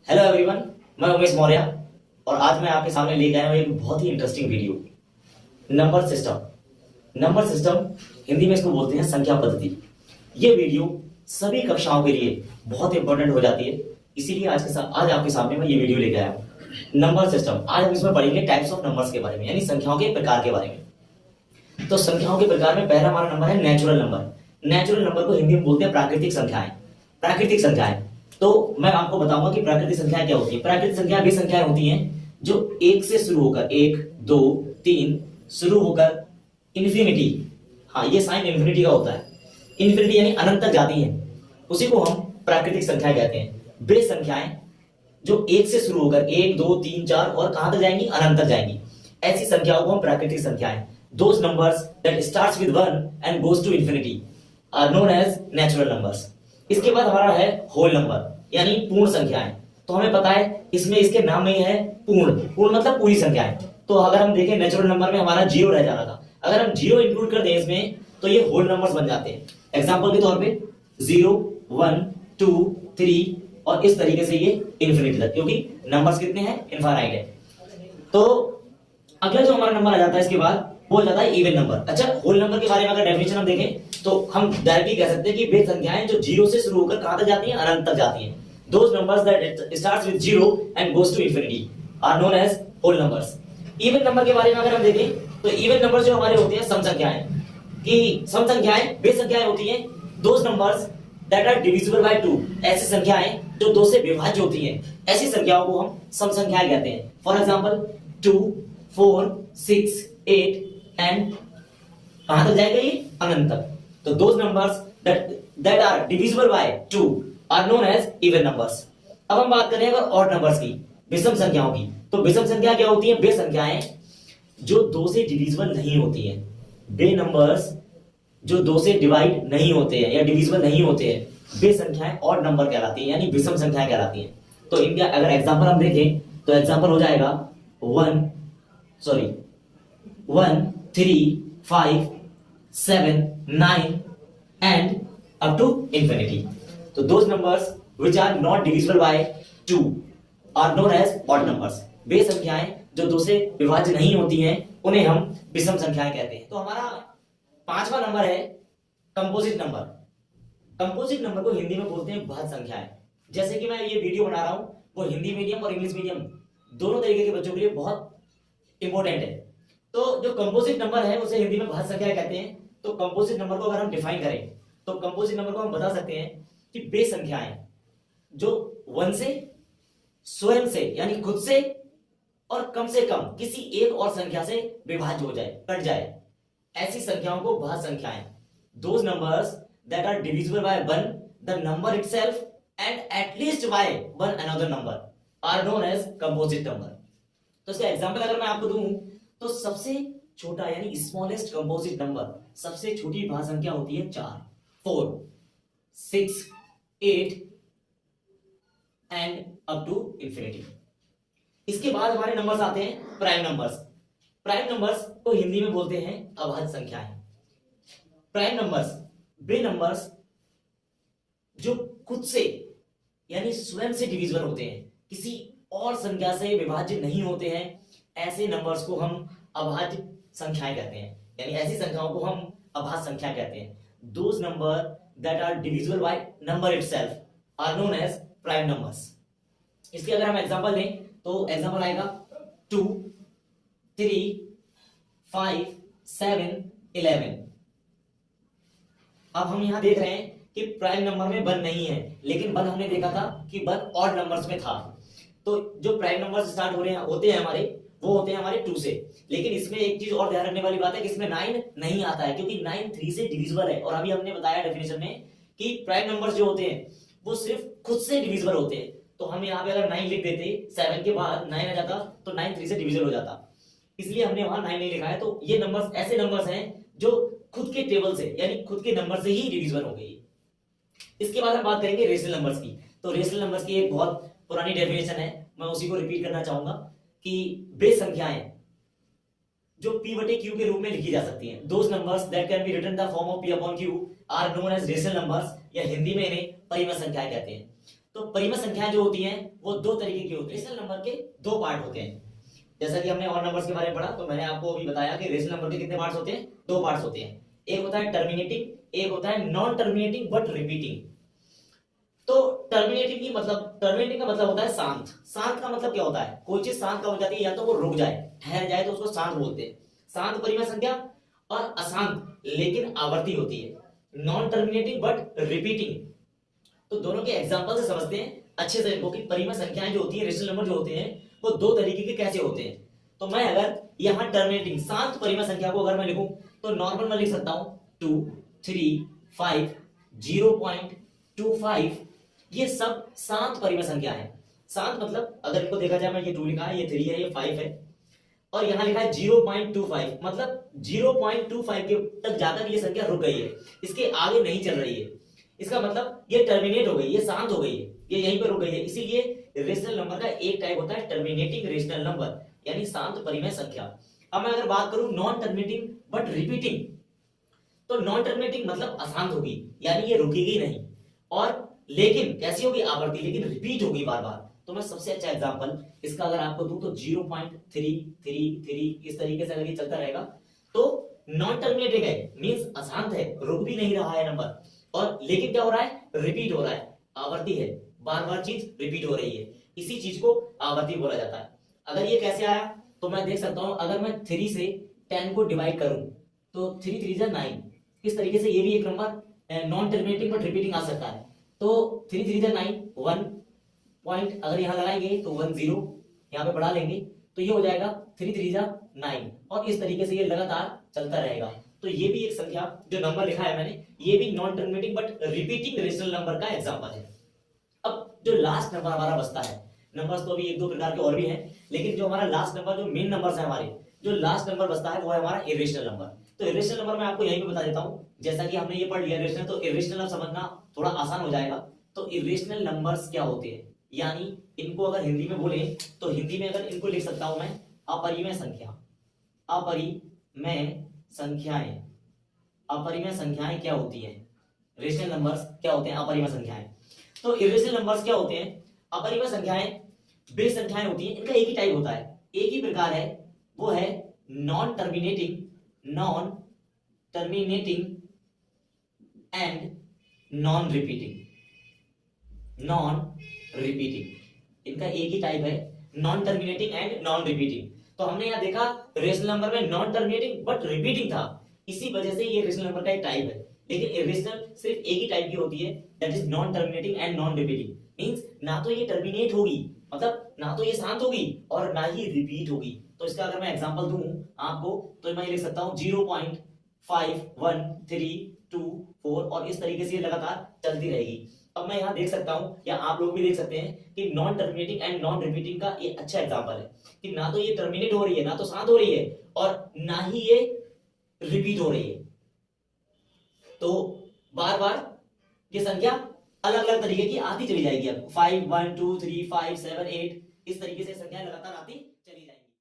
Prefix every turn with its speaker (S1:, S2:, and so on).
S1: Hello everyone, मैं उमेश मौर्य और आज मैं आपके सामने लेके आया हूँ एक बहुत ही interesting video. Number system. Number system Hindi में इसको बोलते हैं संख्या पद्धति। ये वीडियो सभी कक्षाओं के लिए बहुत इंपॉर्टेंट हो जाती है, इसीलिए आज आपके सामने मैं ये वीडियो लेके आया हूँ। नंबर सिस्टम, आज हम इसमें पढ़ेंगे टाइप्स ऑफ नंबर्स के बारे में, यानी संख्याओं के प्रकार के बारे में। तो संख्याओं के प्रकार में पहला हमारा नंबर है नेचुरल नंबर। नेचुरल नंबर को हिंदी में बोलते हैं प्राकृतिक संख्याएं। प्राकृतिक संख्याएं, तो मैं आपको बताऊंगा कि प्राकृतिक संख्याएं क्या होती है। प्राकृतिक संख्याएं वे संख्याएं होती हैं जो एक से शुरू होकर, एक, दो, तीन शुरू होकर इन्फिनिटी, हाँ ये साइन इन्फिनिटी का होता है, इन्फिनिटी यानी अनंत तक जाती हैं, उसी को हम प्राकृतिक संख्याएं कहते हैं। वे संख्याएं जो एक से शुरू होकर एक, दो, तीन, चार और कहां तक जाएंगी, अनंत तक जाएंगी, ऐसी संख्याओं को हम प्राकृतिक संख्याएं, those numbers that starts with 1 and goes to infinity are known as natural numbers। इसके बाद हमारा है होल नंबर यानी पूर्ण संख्याएं। तो हमें पता है इसमें इसके नाम में ही है पूर्ण। पूर्ण मतलब पूरी संख्याएं। तो अगर हम देखें नेचुरल नंबर में हमारा जीरो रह जा रहा था, अगर हम जीरो इंक्लूड कर दें इसमें तो ये होल नंबर्स बन जाते हैं। एग्जांपल के तौर पे 0, 1, 2, 3 और इस तरीके से ये इन्फिनिटी तक, क्योंकि नंबर्स कितने हैं, इनफाइनाइट है। तो अगला जो हमारा नंबर आ जाता है इसके बाद वो जाता है इवन नंबर। अच्छा, होल नंबर के बारे में अगर डेफिनेशन हम देखें तो हम डायरेक्टली कह सकते हैं कि वे संख्याएं जो जीरो से शुरू होकर कहां तक जाती हैं, अनंत तक जाती हैं। Those numbers that starts with zero and goes to infinity are known as whole numbers. Even number के बारे में अगर हम देखें तो इवन नंबर जो हमारे होते हैं सम संख्याएं, कि सम संख्याएं वे संख्याएं होती हैं those numbers that are divisible by 2, ऐसी संख्याएं जो 2 से विभाज्य होती हैं, ऐसी संख्याओं को हम सम संख्याएं कहते हैं। फॉर एग्जांपल 2, 4, 6, 8 एंड कहां तक जाएगा ये, अनंत तक। तो those numbers that are divisible by 2 are known as even numbers. अब हम बात करें अगर ऑड नंबर्स की, विषम संख्याओं की, तो विषम संख्या क्या होती है, वे संख्याएं जो 2 से डिविजिबल नहीं होती हैं, वे नंबर्स जो 2 से डिवाइड नहीं होते हैं या डिविजिबल नहीं होते हैं, वे संख्याएं ऑड नंबर कहलाती हैं, यानी विषम संख्याएं कहलाती हैं। तो इनका अगर एग्जांपल हम देखें तो एग्जांपल हो जाएगा 1, 3, 5, 7, 9 एंड अप टू इंफिनिटी। तो those numbers which are not divisible by 2 are known as odd numbers. वे संख्याएं जो 2 से विभाज्य नहीं होती हैं उन्हें हम विषम संख्याएं कहते हैं। तो हमारा पांचवा नंबर है कंपोजिट नंबर। कंपोजिट नंबर को हिंदी में बोलते हैं बहुपद संख्याएं। जैसे कि मैं ये वीडियो बना रहा हूं वो हिंदी मीडियम और इंग्लिश मीडियम दोनों तरीके के बच्चों के लिए बहुत इंपॉर्टेंट है। तो जो कंपोजिट नंबर है उसे हिंदी में बहुपद संख्या कहते हैं। तो कंपोजिट नंबर को अगर हम डिफाइन करें तो कंपोजिट नंबर को हम बता सकते हैं कि वे संख्याएं जो 1 से, स्वयं से यानी खुद से और कम से कम किसी एक और संख्या से विभाज्य हो जाए, कट जाए, ऐसी संख्याओं को बहुपद संख्याएं। Those numbers that are divisible by 1 the number itself and at least by 1 another number are known as composite number. तो इसका एग्जांपल अगर मैं आपको दूं तो सबसे छोटा यानी स्मॉलेस्ट कंपोजिट नंबर, सबसे छोटी भाज्य संख्या होती है 4, 4, 6, 8 एंड अप टू इंफिनिटी। इसके बाद हमारे नंबर्स आते हैं प्राइम नंबर्स। प्राइम नंबर्स को हिंदी में बोलते हैं अभाज्य संख्याएं। प्राइम नंबर्स वे नंबर्स जो खुद से यानी स्वयं से डिविजिबल होते हैं, किसी और संख्या से विभाज्य नहीं होते हैं, ऐसे नंबर्स को हम अभाज्य संख्याएं कहते हैं, यानी ऐसी संख्याओं को हम अभाज्य संख्या कहते हैं। Those number that are divisible by number itself are known as prime numbers. इसके अगर हम एग्जांपल लें तो एग्जांपल आएगा 2, 3, 5, 7, 11। अब हम यहां देख रहे हैं कि प्राइम नंबर में 1 नहीं है, लेकिन 1 हमने देखा था कि 1 ऑड नंबर्स में था। तो जो प्राइम नंबर्स स्टार्ट हो रहे हैं होते हैं हमारे, वो होते हैं हमारे 2 से। लेकिन इसमें एक चीज और ध्यान रखने वाली बात है कि इसमें 9 नहीं आता है, क्योंकि 9 3 से डिविजिबल है। और अभी हमने बताया डेफिनेशन में कि प्राइम नंबर्स जो होते हैं वो सिर्फ खुद से डिविजिबल होते हैं। तो हम यहाँ पे अगर 9 लिख देते, 7 के बाद 9 आ जाता तो 9 3 से डिविजिबल हो जाता, इसलिए हमने वहां 9 नहीं लिखा है। तो ये नंबर्स ऐसे नंबर्स हैं जो खुद के टेबल से यानी खुद के नंबर से ही डिविजिबल हो गई। इसके बाद हम बात करेंगे रेशनल नंबर्स की। तो रेशनल नंबर्स की एक बहुत पुरानी डेफिनेशन है, मैं उसी को रिपीट करना चाहूंगा कि वे संख्याएं जो p बटे q के रूप में लिखी जा सकती हैं, those numbers that can be written the form of p upon q are known as rational numbers, या हिंदी में इन्हें परिमेय संख्याएं कहते हैं। तो परिमेय संख्याएं जो होती हैं वो दो तरीके की होती है। रेशनल नंबर के दो पार्ट होते हैं। जैसा कि हमने और नंबर्स के बारे में पढ़ा, तो मैंने आपको अभी बताया कि रेशनल नंबर के कितने पार्ट्स होते हैं, दो पार्ट्स होते हैं। एक होता है टर्मिनेटिंग, एक होता है नॉन टर्मिनेटिंग बट रिपीटिंग। तो टर्मिनेटिंग का मतलब होता है शांत। शांत का मतलब क्या होता है, कोई चीज शांत कब हो जाती है, या तो वो रुक जाए, ठहर जाए, तो उसको शांत बोलते हैं। शांत परिमेय संख्या और अशांत लेकिन आवर्ती होती है, नॉन टर्मिनेटिंग बट रिपीटिंग। तो दोनों के एग्जांपल से समझते हैं अच्छे से इनको कि परिमेय संख्याएं जो होती है, रेशनल नंबर जो होते हैं, वो दो तरीके के कैसे होते हैं। तो मैं अगर यहाँ टर्मिनेटिंग शांत परिमेय संख्या को अगर मैं लिखूं तो नॉर्मल मैं लिख सकता हूं 2, 3, 5, 0.25। ये सब शांत परिमेय संख्या है। शांत मतलब अगर इनको देखा जाए, मैं ये 2 लिखा है, ये 3 है, ये 5 है, और यहां लिखा है 0.25, मतलब 0.25 के तक जाकर ये संख्या रुक गई है, इसके आगे नहीं चल रही है। इसका मतलब ये टर्मिनेट हो गई, ये शांत हो गई है, ये यहीं पर रुक गई है। इसीलिए रेशनल नंबर का एक टाइप होता है टर्मिनेटिंग रेशनल नंबर, यानी शांत परिमेय संख्या। अब मैं अगर बात करूं नॉन टर्मिनेटिंग बट रिपीटिंग, तो नॉन टर्मिनेटिंग मतलब अशांत होगी, यानी ये रुकेगी नहीं, और लेकिन कैसी होगी, आवर्ती, लेकिन रिपीट होगी बार बार। तो मैं सबसे अच्छा एग्जांपल इसका अगर आपको दूं तो 0.333 इस तरीके से अगर ये चलता रहेगा तो नॉन टर्मिनेटिंग है, मींस अशांत है, रुक भी नहीं रहा है नंबर, और लेकिन क्या हो रहा है, रिपीट हो रहा है, आवर्ती है, बार बार चीज रिपीट हो रही है, इसी चीज को आवर्ती बोला जाता है। अगर ये कैसे आया, तो मैं देख सकता हूं, अगर मैं 3 से 10 को डिवाइड करूं तो 3 3 जा 9, इस तरीके से ये भी एक number non terminating but repeating आ सकता है। तो 3 3 जा 9, 1 पॉइंट अगर यहां लगाएंगे तो 1 0, यहां पे बढ़ा लेंगे तो ये हो जाएगा 3 3 जा 9, और इस तरीके से ये लगातार चलता रहेगा। तो ये भी एक संख्या जो नंबर लिखा है मैंने, ये भी non terminating but repeating rational number का एग्जांपल है। अब जो लास्ट नंबर हमारा बचता है, नंबर्स तो अभी एक दो प्रकार के और भी हैं, लेकिन जो हमारा लास्ट नंबर, जो मेन नंबर्स है हमारे, जो लास्ट नंबर बचता है वो है हमारा इरेशनल नंबर। तो इरेशनल नंबर मैं आपको यहीं पे बता देता हूं, जैसा कि हमने ये पढ़ लिया इरेशनल, तो इरेशनल अब समझना थोड़ा आसान हो जाएगा। तो इरेशनल नंबर्स क्या होते हैं, यानी इनको अगर हिंदी में बोले तो हिंदी में अगर इनको लिख सकता हूं मैं अपरिमेय संख्या। अपरिमेय संख्याएं, अपरिमेय संख्याएं क्या होती हैं, रेशनल नंबर्स क्या होते हैं, अपरिमेय संख्याएं। तो इरेशनल नंबर्स क्या होते हैं, अपरिमेय संख्याएं बेस संख्याएं होती हैं, इनका एक ही टाइप होता है, एक ही प्रकार है, वो है non terminating, non terminating and non repeating, non repeating. इनका एक ही टाइप है, non terminating and non repeating. तो हमने यहां देखा रेशनल नंबर में नॉन टर्मिनेटिंग बट रिपीटिंग था, इसी वजह से ये रेशनल नंबर का एक टाइप है। लेकिन इरेशनल सिर्फ एक ही टाइप की होती है, that is non terminating and non repeating. Means ना तो ये टर्मिनेट होगी, मतलब ना तो ये शांत होगी, और ना ही रिपीट होगी। तो इसका अगर मैं एग्जांपल दूं आपको, तो मैं ये लिख सकता हूं 0.5132 और इस तरीके से ये लगातार चलती रहेगी। अब मैं यहां देख सकता हूं, या आप लोग भी देख सकते हैं कि non terminating and non repeating का एक अच्छा एग्जांपल है कि ना तो ये टर्मिनेट हो रही है, ना तो शांत हो रही है, और ना ही ये रिपीट हो रही है। तो बार बार ये संख्या अलग अलग तरीके की आती चली जाएगी। अब 5 1 2 3 5 7 8 इस तरीके से संख्याएं लगातार आती चली